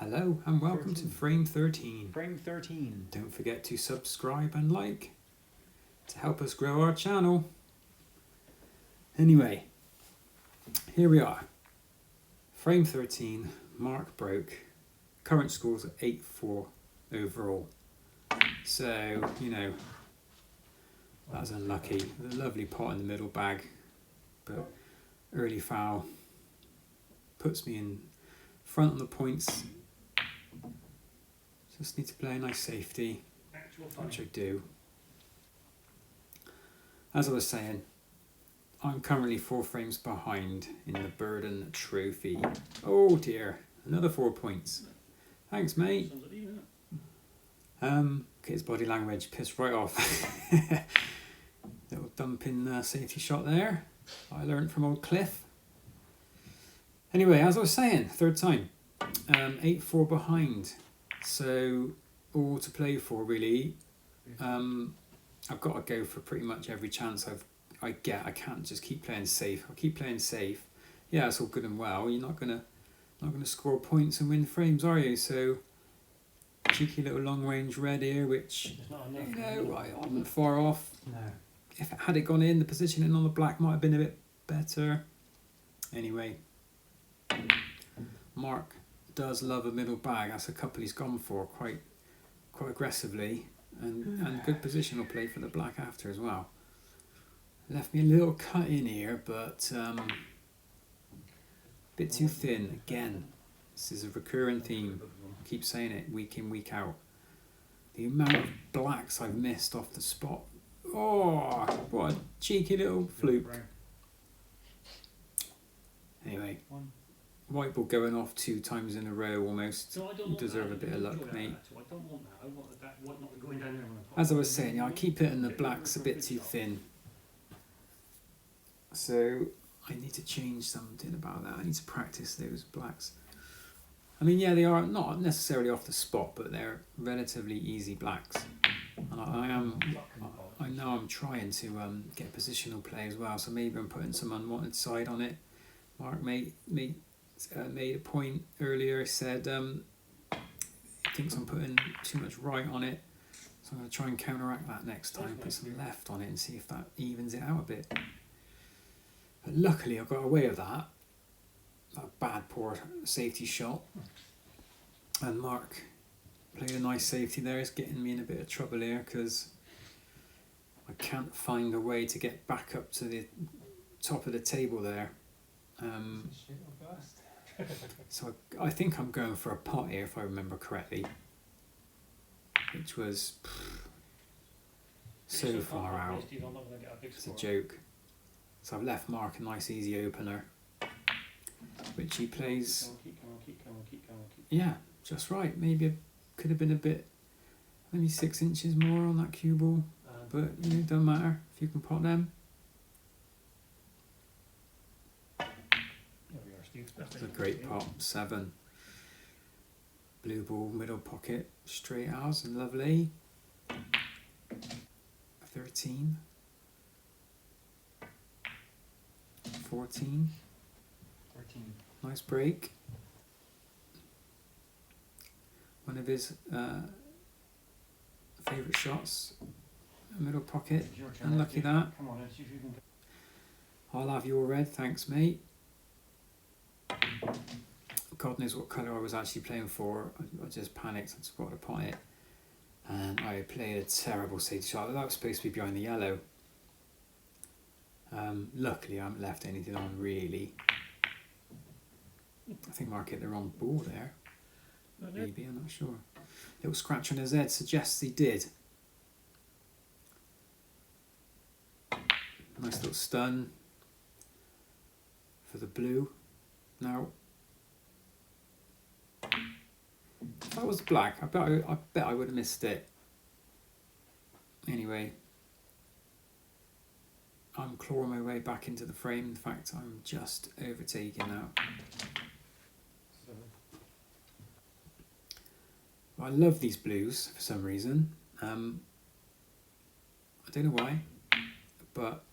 Hello and welcome to Frame 13. Frame 13. Don't forget to subscribe and like to help us grow our channel. Anyway, here we are. Frame 13, Mark broke. Current score's at 8-4 overall. So, you know, that was unlucky. A lovely pot in the middle bag, but early foul puts me in front on the points. Just need to play a nice safety, which I do. As I was saying, I'm currently 4 frames behind in the Burden Trophy. Oh dear, another 4 points. Thanks, mate. His body language pissed right off. Little dumping safety shot there. I learned from old Cliff. Anyway, as I was saying, third time, 8-4 behind. So all to play for really. I've got to go for pretty much every chance I get. I can't just keep playing safe. I'll keep playing safe. Yeah, it's all good and well. You're not gonna score points and win frames, are you? So cheeky little long range red here, which you know I wasn't far off. No. If it had it gone in, the positioning on the black might have been a bit better. Anyway, Mark does love a middle bag. That's a couple he's gone for quite aggressively, and good positional play for the black after as well. Left me a little cut in here, but a bit too thin again. This is a recurring theme. I keep saying it week in, week out. The amount of blacks I've missed off the spot. Oh, what a cheeky little fluke. Anyway, white ball going off 2 times in a row almost. You deserve a bit of luck, mate. As I was saying, I keep hitting the blacks a bit too thin. So I need to change something about that. I need to practice those blacks. I mean, yeah, they are not necessarily off the spot, but they're relatively easy blacks. And I know I'm trying to get positional play as well, so maybe I'm putting some unwanted side on it. Mark made a point earlier, said he thinks I'm putting too much right on it, so I'm going to try and counteract that next time, put some left on it and see if that evens it out a bit. But luckily I got away with that bad poor safety shot, and Mark played a nice safety there. It's getting me in a bit of trouble here because I can't find a way to get back up to the top of the table there. So I think I'm going for a pot here if I remember correctly, which was so far out. It's a joke. So I've left Mark a nice easy opener, which he plays. Yeah, just right. Maybe it could have been a bit, maybe 6 inches more on that cue ball, but you know, it doesn't matter if you can pot them. It's a great pot, 7. Blue ball, middle pocket, straight as, and lovely. 13. 14. Nice break. One of his favourite shots, middle pocket. Unlucky that. I'll have your red, thanks, mate. God knows what colour I was actually playing for. I just panicked and spotted a pot it, and I played a terrible safety shot. That was supposed to be behind the yellow. Luckily I haven't left anything on really. I think Mark hit the wrong ball there. Maybe, I'm not sure. Little scratch on his head suggests he did. Nice little stun for the blue. Now, if that was black, I bet I would have missed it. Anyway, I'm clawing my way back into the frame. In fact, I'm just overtaking now. I love these blues for some reason. I don't know why, but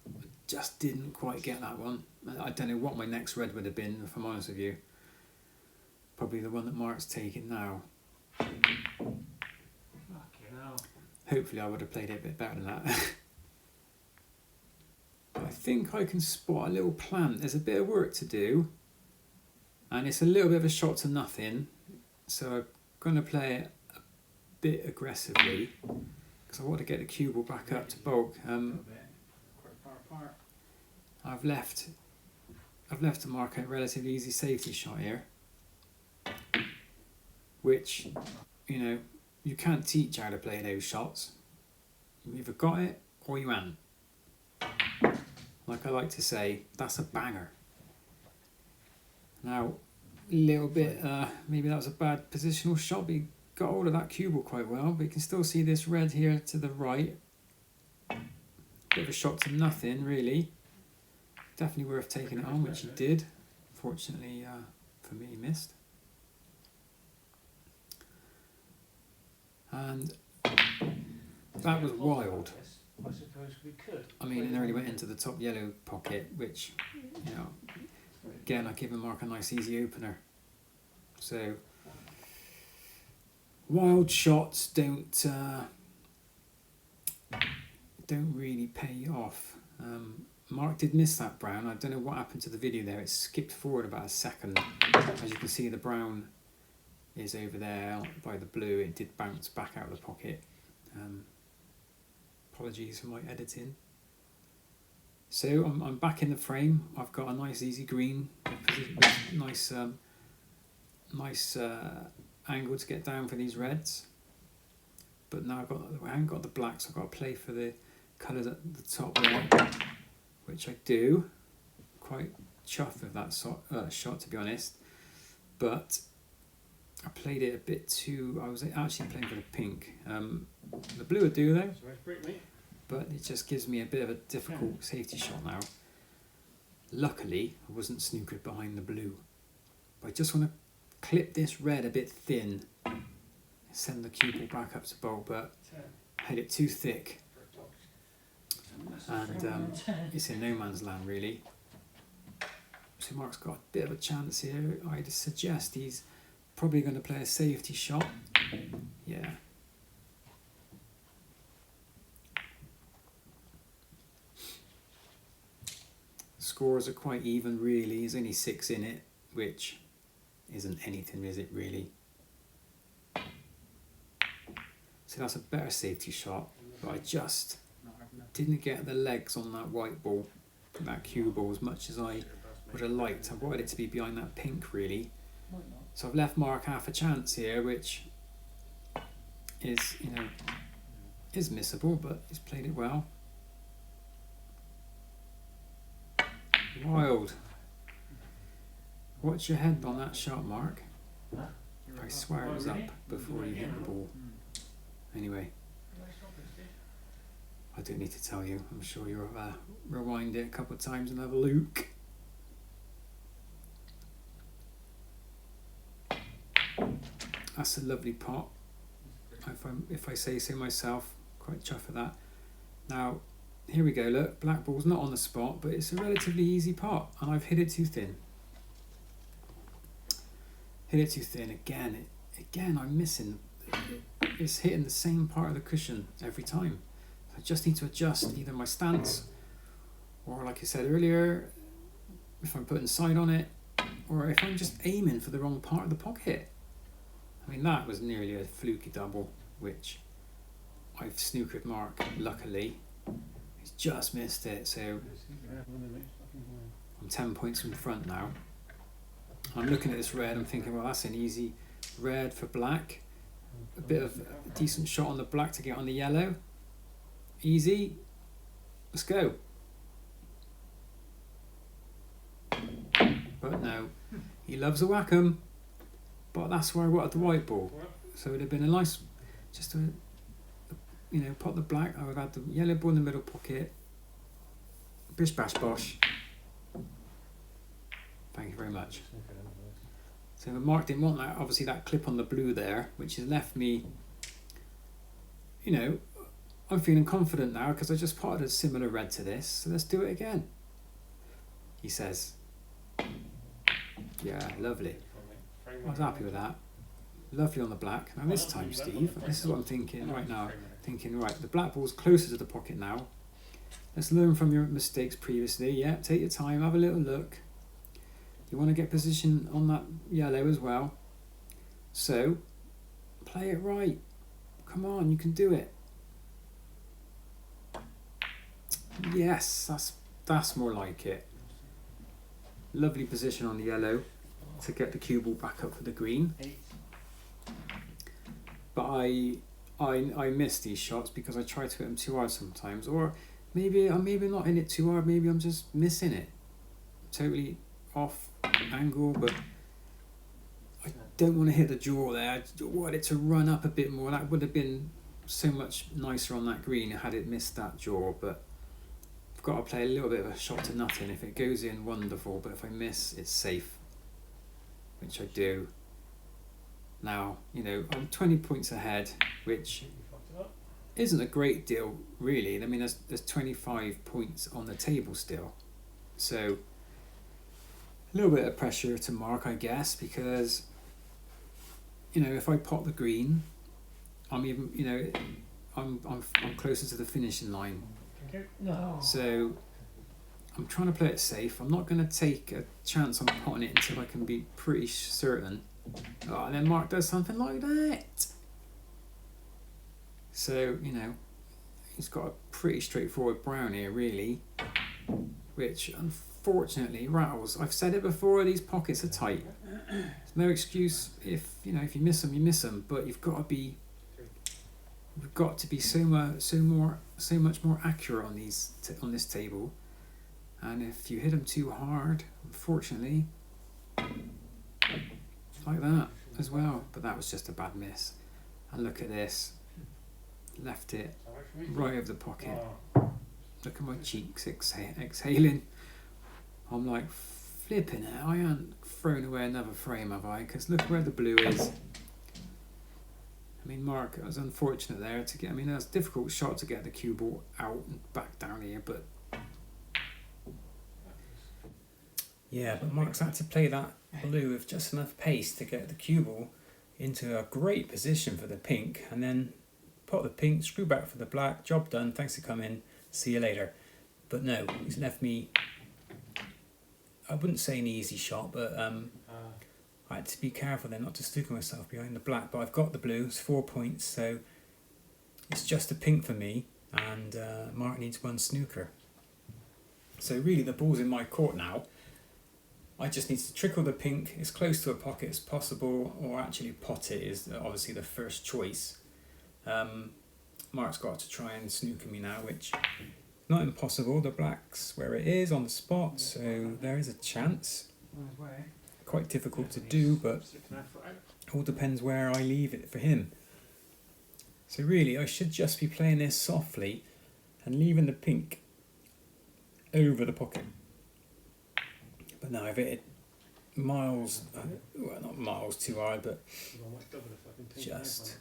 I just didn't quite get that one. I don't know what my next red would have been, if I'm honest with you. probably the one that Mark's taking now. Fucking hell. Hopefully I would have played it a bit better than that. But I think I can spot a little plant. There's a bit of work to do. And it's a little bit of a shot to nothing. So I'm going to play it a bit aggressively. Because I want to get the cue ball back up to bulk. I've left to mark a relatively easy safety shot here. Which, you know, you can't teach how to play those shots. You either got it or you haven't. Like I like to say, that's a banger. Now, a little bit, maybe that was a bad positional shot, but he got hold of that cue ball quite well. But you can still see this red here to the right. Bit of a shot to nothing, really. Definitely worth taking it on, which he did. Fortunately, for me, he missed. And that was wild. I suppose we could. I mean, it nearly went into the top yellow pocket, which, you know, again, I give Mark a nice easy opener. So, wild shots don't really pay off. Mark did miss that brown. I don't know what happened to the video there. It skipped forward about a second. As you can see, the brown is over there by the blue. It did bounce back out of the pocket. Apologies for my editing. So I'm back in the frame. I've got a nice easy green, nice angle to get down for these reds. But now I haven't got the blacks. I've got to play for the colours at the top there, which I do. Quite chuffed with that shot, to be honest. But I played it a bit too. I was actually playing for the pink. The blue would do though, but it just gives me a bit of a difficult safety shot now. Luckily, I wasn't snookered behind the blue. But I just want to clip this red a bit thin, send the cue ball back up to bowl, but I had it too thick. And it's in no man's land, really. So Mark's got a bit of a chance here. I'd suggest he's probably going to play a safety shot. Yeah. Scores are quite even, really. There's only 6 in it, which isn't anything, is it, really? So that's a better safety shot, but I just didn't get the legs on that white ball, that cue ball, as much as I would have liked. I wanted it to be behind that pink, really. So I've left Mark half a chance here, which is, you know, is missable, but he's played it well. Wild. Watch your head on that shot, Mark. I swear it was up before you hit the ball. Anyway, I don't need to tell you. I'm sure you'll rewind it a couple of times and have a look. That's a lovely pot. If I say so myself, quite chuffed with that. Now, here we go. Look, black ball's not on the spot, but it's a relatively easy pot, and I've hit it too thin. Hit it too thin again. Again, I'm missing. It's hitting the same part of the cushion every time. I just need to adjust either my stance, or like I said earlier, if I'm putting side on it, or if I'm just aiming for the wrong part of the pocket. I mean, that was nearly a fluky double, which I've snookered Mark, luckily. He's just missed it, so I'm 10 points in front now. I'm looking at this red, I'm thinking, well, that's an easy red for black. A bit of a decent shot on the black to get on the yellow. Easy. Let's go. But no, he loves a whack-em. But that's where I wanted the white ball. So it would have been a nice, just to, you know, pot the black. I would have had the yellow ball in the middle pocket. Bish bash bosh. Thank you very much. So Mark didn't want that, obviously, that clip on the blue there, which has left me, you know, I'm feeling confident now because I just potted a similar red to this. So let's do it again, he says. Yeah, lovely. I was happy with that. Lovely on the black. Now this time, Steve, this is what I'm thinking right now. Thinking, right, the black ball's closer to the pocket now. Let's learn from your mistakes previously. Yeah, take your time, have a little look. You want to get position on that yellow as well. So, play it right. Come on, you can do it. Yes, that's more like it. Lovely position on the yellow to get the cue ball back up for the green. But I miss these shots because I try to hit them too hard sometimes, or maybe I'm not hitting it too hard. Maybe I'm just missing it, totally off angle. But I don't want to hit the jaw there. I want it to run up a bit more. That would have been so much nicer on that green had it missed that jaw. But I've got to play a little bit of a shot to nothing. If it goes in, wonderful. But if I miss, it's safe, which I do. Now, you know, I'm 20 points ahead, which isn't a great deal, really. I mean, there's 25 points on the table still. So, a little bit of pressure to mark, I guess, because, you know, if I pot the green, I'm even, you know, I'm closer to the finishing line. No. So, I'm trying to play it safe. I'm not going to take a chance on potting it until I can be pretty certain. Oh, and then Mark does something like that. So, you know, he's got a pretty straightforward brown here, really, which unfortunately rattles. I've said it before, these pockets are tight. There's no excuse if you miss them, you miss them, but you've got to be so much more accurate on on this table. And if you hit them too hard, unfortunately, like that as well. But that was just a bad miss. And look at this. Left it right over the pocket. Look at my cheeks exhaling. I'm like, flipping it. I haven't thrown away another frame, have I? Because look where the blue is. I mean, Mark, it was unfortunate there to get. I mean, that's a difficult shot to get the cue ball out and back down here, but. Yeah, but Mark's had to play that blue with just enough pace to get the cue ball into a great position for the pink, and then pot the pink, screw back for the black, job done, thanks for coming, see you later. But no, he's left me, I wouldn't say an easy shot, but I had to be careful then not to snooker myself behind the black, but I've got the blue, it's 4 points, so it's just a pink for me, and Mark needs one snooker. So really the ball's in my court now. I just need to trickle the pink as close to a pocket as possible, or actually pot it is obviously the first choice. Mark's got to try and snooker me now, which not impossible. The black's where it is on the spot, so there is a chance. Quite difficult to do, but it all depends where I leave it for him. So really, I should just be playing this softly and leaving the pink over the pocket. But now I've hit it miles, well, not miles too hard, but just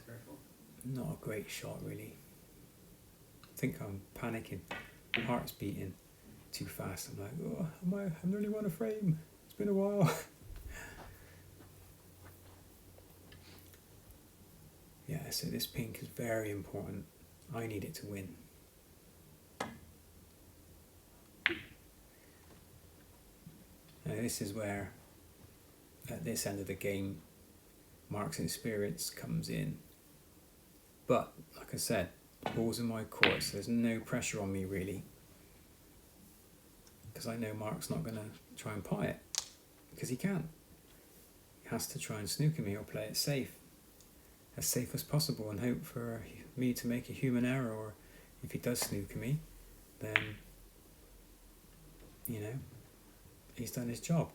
not a great shot, really. I think I'm panicking. My heart's beating too fast. I'm like, oh, I've only won a frame. It's been a while. Yeah, so this pink is very important. I need it to win. Now this is where, at this end of the game, Mark's experience comes in. But, like I said, the ball's in my court, so there's no pressure on me really. Because I know Mark's not going to try and pot it. Because he can't. He has to try and snooker me or play it safe as possible, and hope for me to make a human error, or if he does snooker me, then, you know, he's done his job.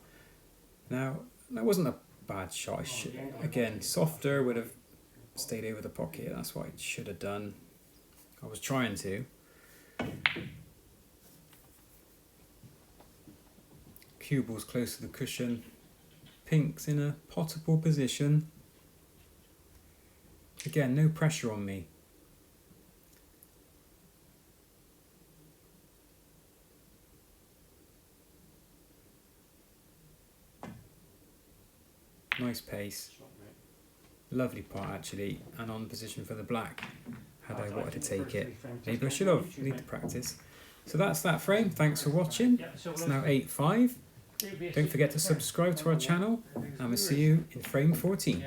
Now, that wasn't a bad shot. Again, softer would have stayed over the pocket. That's what I should have done. I was trying to. Cue ball's close to the cushion. Pink's in a potable position. Again, no pressure on me. Nice pace. Lovely pot actually, and on position for the black. Had I wanted to take it, maybe I should have. Need to practice. So that's that frame. Thanks for watching. It's now 8-5. Don't forget to subscribe to our channel, and we'll see you in frame 14.